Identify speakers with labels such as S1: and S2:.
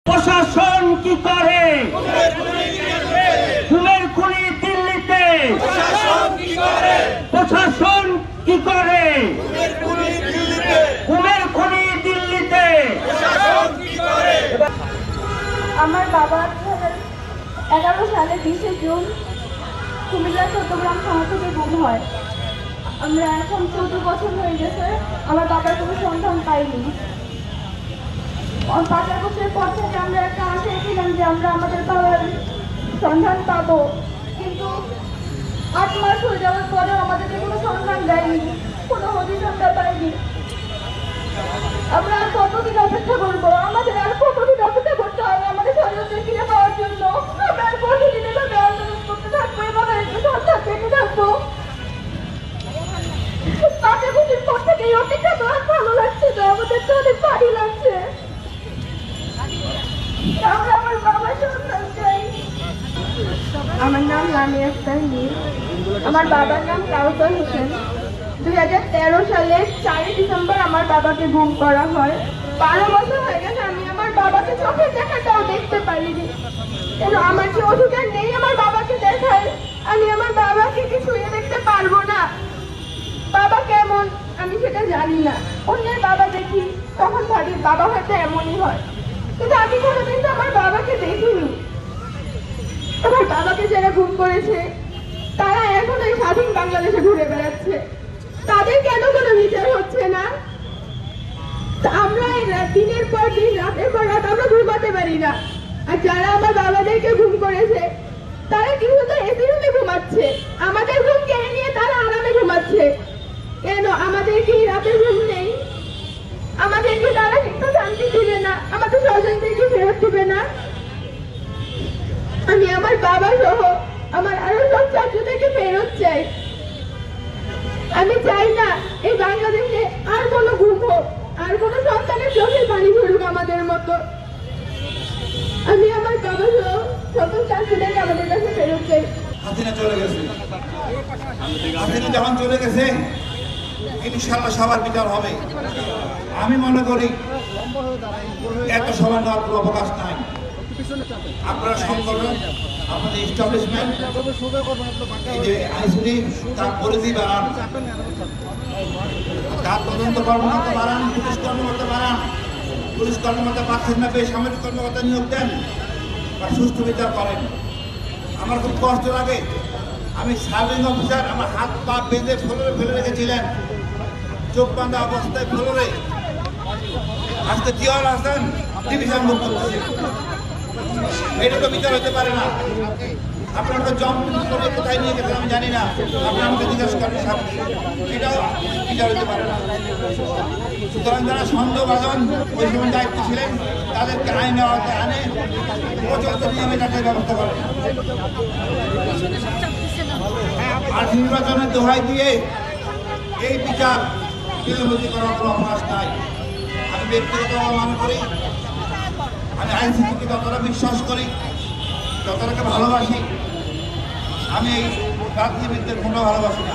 S1: প্রশাসন কি করে? খুনের খুনি দিল্লিতে প্রশাসন কি করে? খুনের খুনি দিল্লিতে।
S2: আমার বাবা 2011 সালে 20 জুন কুমিল্লা চট্টগ্রাম থানা থেকে গুম হয়। আমরা এখন 14 বছর হয়ে গেছে, আমার বাবার কোনো সন্ধান পাইনি। 5 বছরের পর থেকে আমরা একটা আশায় ছিলাম যে আমরা আমাদের বাবার সন্ধান পাবো, কিন্তু 8 মাস হয়ে যাওয়ার পরেও আমাদেরকে কোনো সন্ধান দেয়নি, কোনো হদিস আমরা পাইনি। আমরা আর কতদিন অপেক্ষা করবো? আমাদের আর কতদিন অপেক্ষা করতে হবে আমাদের স্বজনদের ফিরে পাওয়ার জন্য? আমরা আর কতদিন এভাবে আন্দোলন করতে থাকবো, এভাবে সন্ধান পেতে থাকবো? 5 বছর পর থেকে এই অপেক্ষা তো আর ভালো লাগছে না, আমাদের তো অনেক ভারী লাগছে। আমরা আমার বাবার সন্ধান চাই। আমার নাম লামিয়া আক্তার মীর, আমার বাবার নাম কাউসার হোসেন। 2013 সালের 4 ডিসেম্বর আমার বাবাকে গুম করা হয়। 12 বছর হয়ে গেছে আমি আমার বাবাকে চোখের দেখাটাও দেখতে পারিনি। কেন আমার যে অধিকার নেই আমার বাবাকে দেখার? আমি আমার বাবাকে কি ছুঁয়ে দেখতে পারবো না? বাবা কেমন আমি সেটা জানি না। অন্যের বাবা দেখি তখন ভাবি বাবা হয়তো এমনই হয়, কিন্তু আমি কোনোদিন তো আমার বাবাকে দেখিনি। আমার বাবাকে যারা গুম করেছে তারা এখন এই স্বাধীন বাংলাদেশে ঘুরে বেড়াচ্ছে, তাদের কেন কোনো বিচার হচ্ছে না? আমরা দিনের পর দিন রাতের পর রাত আমরা ঘুমাতে পারি না। আর যারা আমার বাবাদেরকে গুম করেছে তারা কি শুধু এসি রুমে ঘুমাচ্ছে, আমাদের ঘুম কেড়ে নিয়ে তারা আরামে ঘুমাচ্ছে। কেন আমাদের কি রাতের ঘুম নেই? আমাদেরকে তারা একটু শান্তি দিবে না? আমাদের স্বজনদেরকে ফেরত দিবে না? আমি আমার বাবা সহ আমার আরো সব ছাত্রদেরকে ফেরত চাই। আমি চাই না এই বাংলাদেশে আর কোনো গুম হোক, আর কোনো সন্তানের চোখের পানি ঝরুক আমাদের মতো। আমি আমার বাবা সহ সকল ছাত্রদেরকে আমাদের কাছে ফেরত চাই।
S3: হাসিনা চলে গেছে, হাসিনা যখন চলে গেছে ইনশাআল্লাহ সবার বিচার হবে। আমি মনে করি এত সময় নেওয়ার কোনো অবকাশ নাই। আপনারা সংগঠন, আপনাদের এস্টাবলিশমেন্ট, এই যে আইসিডি তার পরিধি বাড়ান, তার তদন্ত কর্মকর্তা বাড়ান, পুলিশ কর্মকর্তা বাড়ান। পুলিশ কর্মকর্তা পাচ্ছেন না পেয়ে সামাজিক কর্মকর্তা নিয়োগ দেন বা সুষ্ঠু বিচার করেন। আমার খুব কষ্ট লাগে, আমি সার্ভিং অফিসার, আমার হাত পা বেঁধে ফ্লোরে ফেলে রেখেছিলেন, চোখ বাঁধা অবস্থায় ফ্লোরে। আজকে জিয়াউল হাসান ডিভিশন মুক্ত করছে, এটা তো বিচার হতে পারে না। আপনারা তো জম্প করে কোথায় নিয়ে গেছেন আমি জানি না, আপনি আমাকে জিজ্ঞাসা করেন সামনে, এটাও বিচার হতে পারে না। সুতরাং যারা সন্দেহভাজন ওই সময় দায়িত্ব ছিলেন তাদেরকে আইনে আওতায় আনে প্রচলিত নিয়মে যাচাই ব্যবস্থা করে। আর নির্বাচনের দোহাই দিয়ে এই বিচার বিলম্বিত করার কোনো অবকাশ নাই। আমি ব্যক্তিগতভাবে মনে করি, আমি আইনশৃঙ্খলাকে যতটা বিশ্বাস করি, যতটাকে ভালোবাসি, আমি এই রাজনীতিবিদদের কোনো ভালোবাসি না।